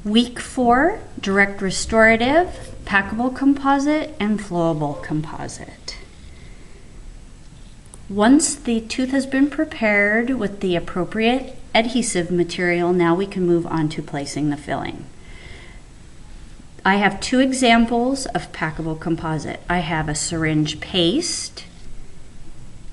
Week 4, direct restorative, packable composite, and flowable composite. Once the tooth has been prepared with the appropriate adhesive material, now we can move on to placing the filling. I have 2 examples of packable composite. I have a syringe paste,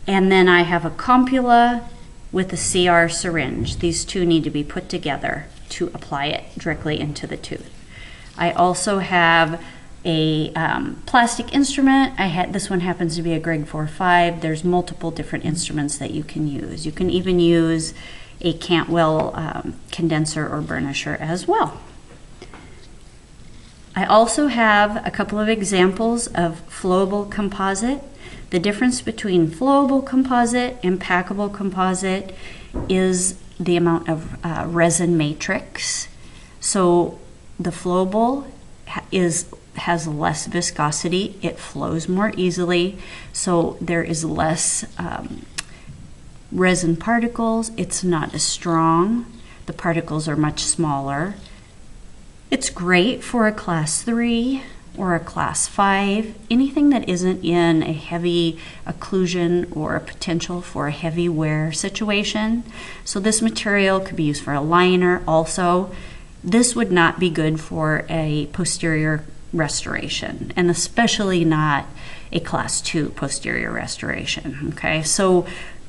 and then I have a compula with a CR syringe. These 2 need to be put together to apply it directly into the tooth. I also have a plastic instrument. This one happens to be a grade 4-5. There's multiple different instruments that you can use. You can even use a Cantwell condenser or burnisher as well. I also have a couple of examples of flowable composite. The difference between flowable composite and packable composite is the amount of resin matrix. So the flowable has less viscosity, it flows more easily, so there is less resin particles. It's not as strong, the particles are much smaller. It's great for a class 3 or a class 5, anything that isn't in a heavy occlusion or a potential for a heavy wear situation. So this material could be used for a liner also. This would not be good for a posterior restoration, and especially not a class 2 posterior restoration. Okay, so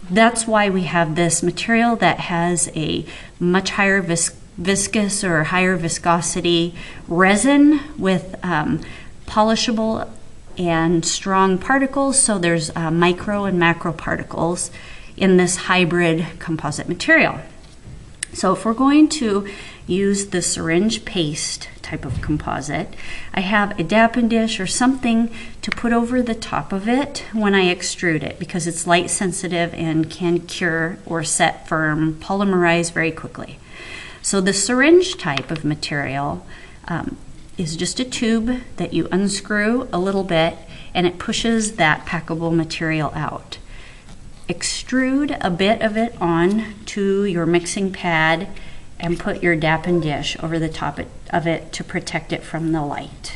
that's why we have this material that has a much higher viscous or higher viscosity resin with polishable and strong particles. So there's micro and macro particles in this hybrid composite material. So if we're going to use the syringe paste type of composite, I have a dappen dish or something to put over the top of it when I extrude it, because it's light sensitive and can cure or set firm, polymerize very quickly. So the syringe type of material is just a tube that you unscrew a little bit and it pushes that packable material out. Extrude a bit of it on to your mixing pad and put your dappen dish over the top of it to protect it from the light.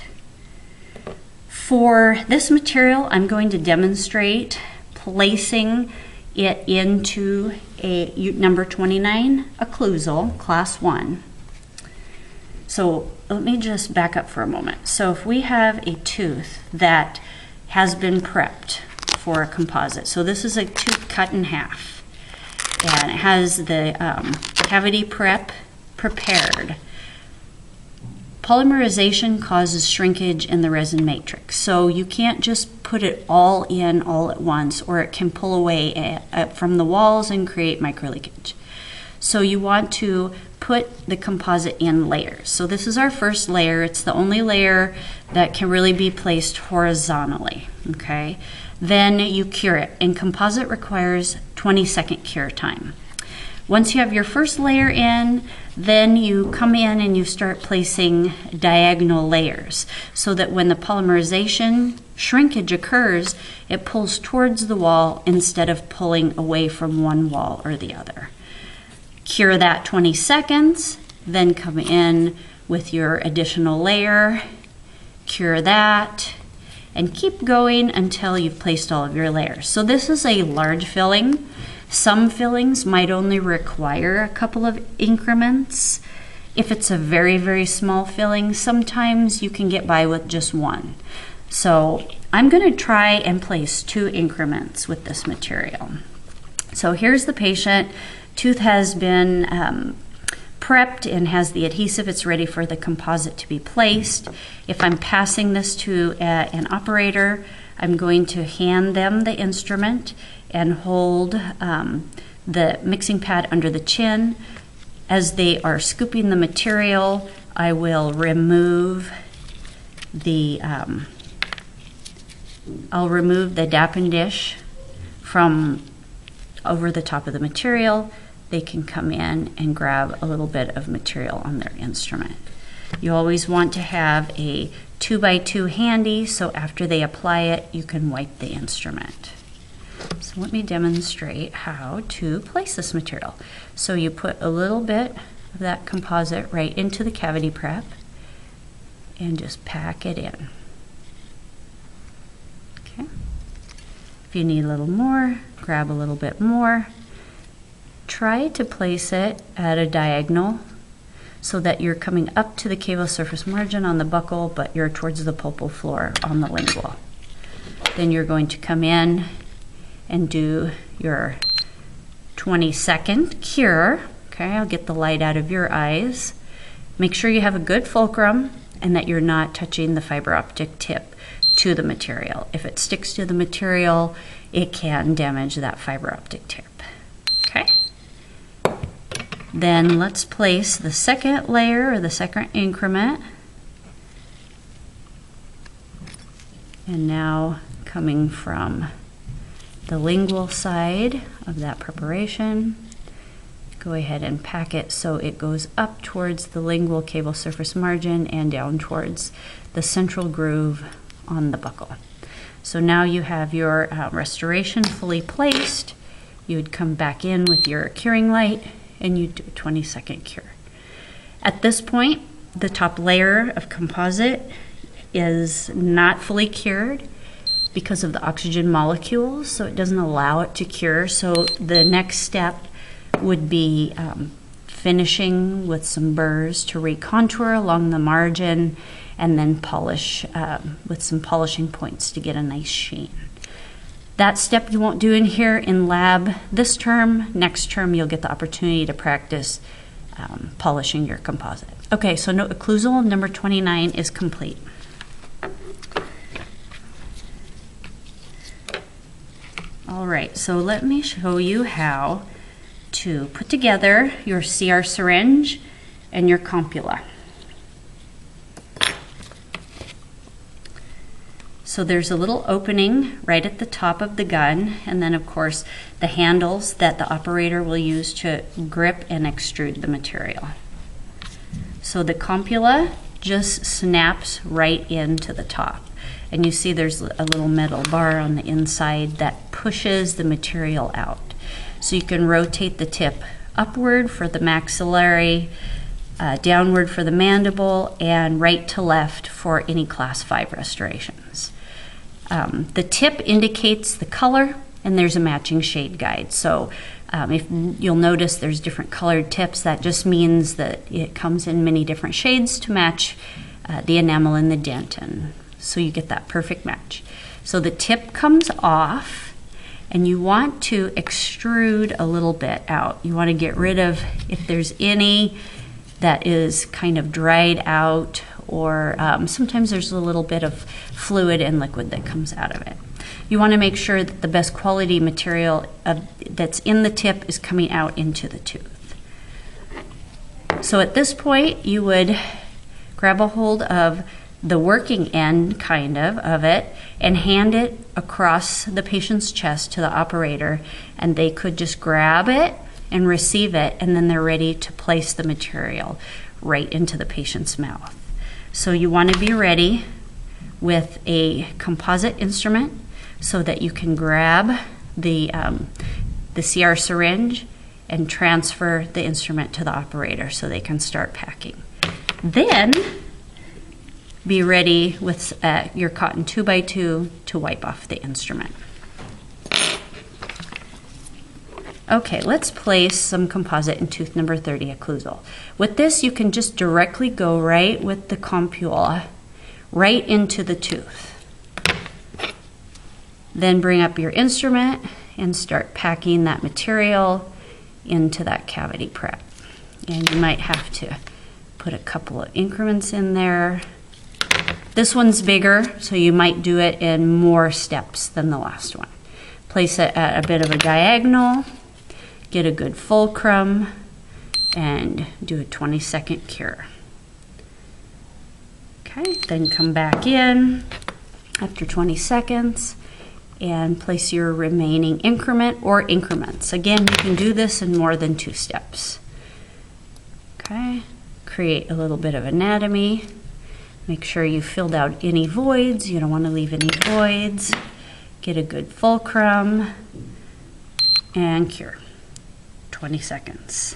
For this material, I'm going to demonstrate placing it into a number 29 occlusal, class 1. So let me just back up for a moment. So if we have a tooth that has been prepped for a composite, so this is a tooth cut in half, and it has the cavity prepared. Polymerization causes shrinkage in the resin matrix, so you can't just put it all in all at once, or it can pull away from the walls and create microleakage. So you want to put the composite in layers. So this is our first layer. It's the only layer that can really be placed horizontally, okay? Then you cure it, and composite requires 20-second cure time. Once you have your first layer in, then you come in and you start placing diagonal layers so that when the polymerization shrinkage occurs, it pulls towards the wall instead of pulling away from one wall or the other. Cure that 20 seconds, then come in with your additional layer, cure that, and keep going until you've placed all of your layers. So this is a large filling. Some fillings might only require a couple of increments. If it's a very, very small filling, sometimes you can get by with just one. So I'm going to try and place 2 increments with this material. So here's the patient. Tooth has been prepped and has the adhesive. It's ready for the composite to be placed. If I'm passing this to an operator, I'm going to hand them the instrument and hold the mixing pad under the chin. As they are scooping the material, I will remove the dappen dish from over the top of the material. They can come in and grab a little bit of material on their instrument. You always want to have a 2x2 handy, so after they apply it, you can wipe the instrument. So let me demonstrate how to place this material. So you put a little bit of that composite right into the cavity prep and just pack it in. Okay. If you need a little more, grab a little bit more. Try to place it at a diagonal so that you're coming up to the cable surface margin on the buccal, but you're towards the pulpal floor on the lingual. Then you're going to come in and do your 20-second cure. Okay, I'll get the light out of your eyes. Make sure you have a good fulcrum and that you're not touching the fiber optic tip to the material. If it sticks to the material, it can damage that fiber optic tip. Okay. Then let's place the second layer or the second increment. And now coming from the lingual side of that preparation, go ahead and pack it so it goes up towards the lingual cable surface margin and down towards the central groove on the buccal. So now you have your restoration fully placed. You would come back in with your curing light and you do a 20-second cure. At this point, the top layer of composite is not fully cured because of the oxygen molecules, so it doesn't allow it to cure. So the next step would be finishing with some burrs to recontour along the margin and then polish with some polishing points to get a nice sheen. That step you won't do in here in lab this term. Next term you'll get the opportunity to practice polishing your composite. Okay, so occlusal number 29 is complete. All right, so let me show you how to put together your CR syringe and your compula. So there's a little opening right at the top of the gun, and then of course the handles that the operator will use to grip and extrude the material. So the compula just snaps right into the top. And you see there's a little metal bar on the inside that pushes the material out. So you can rotate the tip upward for the maxillary, downward for the mandible, and right to left for any class 5 restorations. The tip indicates the color, and there's a matching shade guide. So if you'll notice there's different colored tips, that just means that it comes in many different shades to match the enamel and the dent, and so you get that perfect match. So the tip comes off, and you want to extrude a little bit out. You want to get rid of if there's any that is kind of dried out, or sometimes there's a little bit of fluid and liquid that comes out of it. You want to make sure that the best quality material that's in the tip is coming out into the tooth. So at this point, you would grab a hold of the working end kind of it and hand it across the patient's chest to the operator, and they could just grab it and receive it, and then they're ready to place the material right into the patient's mouth. So you want to be ready with a composite instrument so that you can grab the CR syringe and transfer the instrument to the operator so they can start packing. Then be ready with your cotton 2x2 to wipe off the instrument. Okay, let's place some composite in tooth number 30 occlusal. With this, you can just directly go right with the compula right into the tooth. Then bring up your instrument and start packing that material into that cavity prep. And you might have to put a couple of increments in there. This one's bigger, so you might do it in more steps than the last one. Place it at a bit of a diagonal, get a good fulcrum, and do a 20-second cure. Okay, then come back in after 20 seconds and place your remaining increment or increments. Again, you can do this in more than 2 steps. Okay, create a little bit of anatomy. Make sure you filled out any voids. You don't want to leave any voids. Get a good fulcrum and cure. 20 seconds.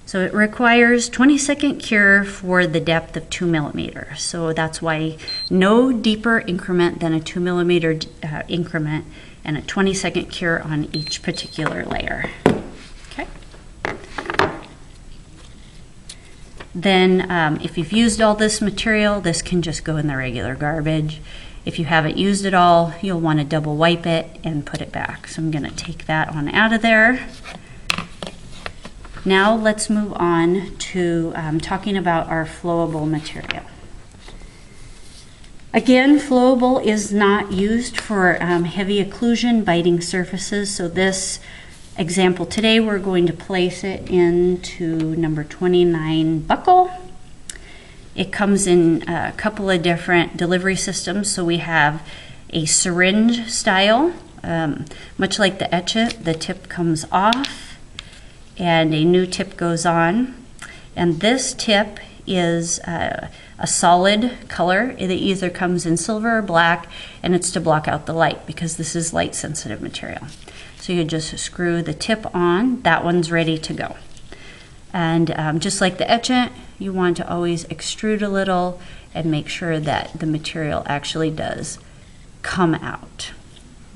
So it requires 20-second cure for the depth of 2 millimeters. So that's why no deeper increment than a 2 millimeter increment, and a 20-second cure on each particular layer. Okay. Then if you've used all this material, this can just go in the regular garbage. If you haven't used it all, you'll want to double wipe it and put it back. So I'm going to take that on out of there. Now let's move on to talking about our flowable material. Again, flowable is not used for heavy occlusion, biting surfaces. So this example today, we're going to place it into number 29 buckle. It comes in a couple of different delivery systems. So we have a syringe style, much like the etch-it, the tip comes off and a new tip goes on. And this tip is a solid color. It either comes in silver or black, and it's to block out the light because this is light sensitive material. So you just screw the tip on, that one's ready to go. And just like the etchant, you want to always extrude a little and make sure that the material actually does come out.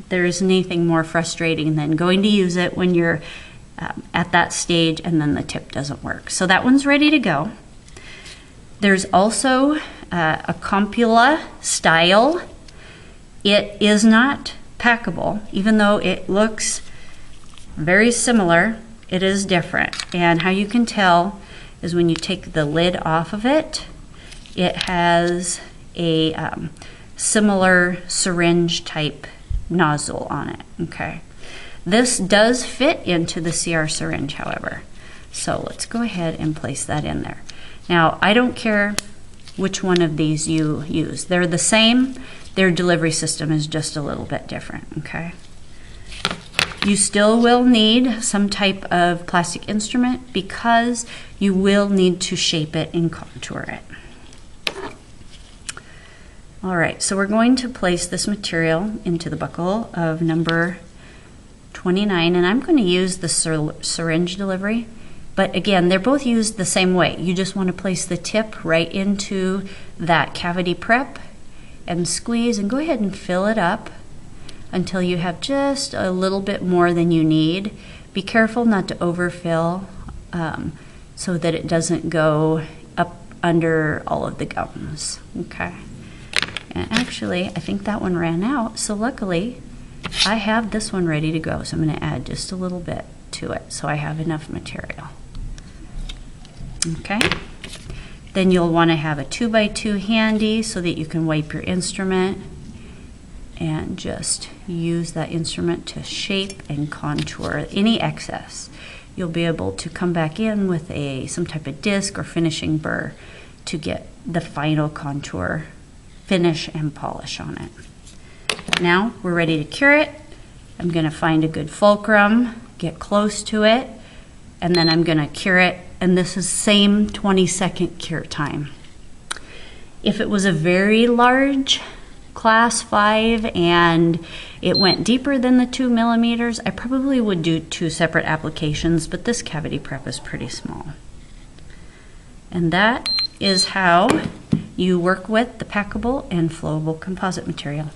There isn't anything more frustrating than going to use it when you're at that stage and then the tip doesn't work. So that one's ready to go. There's also a Compula style. It is not packable, even though it looks very similar, it is different. And how you can tell is when you take the lid off of it, it has a similar syringe type nozzle on it, okay? This does fit into the CR syringe, however. So let's go ahead and place that in there. Now, I don't care which one of these you use. They're the same. Their delivery system is just a little bit different, okay? You still will need some type of plastic instrument because you will need to shape it and contour it. All right, so we're going to place this material into the buckle of number 29, and I'm going to use the syringe delivery, but again, they're both used the same way. You just want to place the tip right into that cavity prep and squeeze and go ahead and fill it up until you have just a little bit more than you need. Be careful not to overfill so that it doesn't go up under all of the gums, okay? And actually, I think that one ran out, so luckily, I have this one ready to go, so I'm going to add just a little bit to it so I have enough material. Okay, then you'll want to have a 2x2 handy so that you can wipe your instrument and just use that instrument to shape and contour any excess. You'll be able to come back in with some type of disc or finishing burr to get the final contour, finish, and polish on it. Now we're ready to cure it. I'm going to find a good fulcrum, get close to it, and then I'm going to cure it. And this is same 20-second cure time. If it was a very large class 5 and it went deeper than the 2 millimeters, I probably would do 2 separate applications, but this cavity prep is pretty small. And that is how you work with the packable and flowable composite material.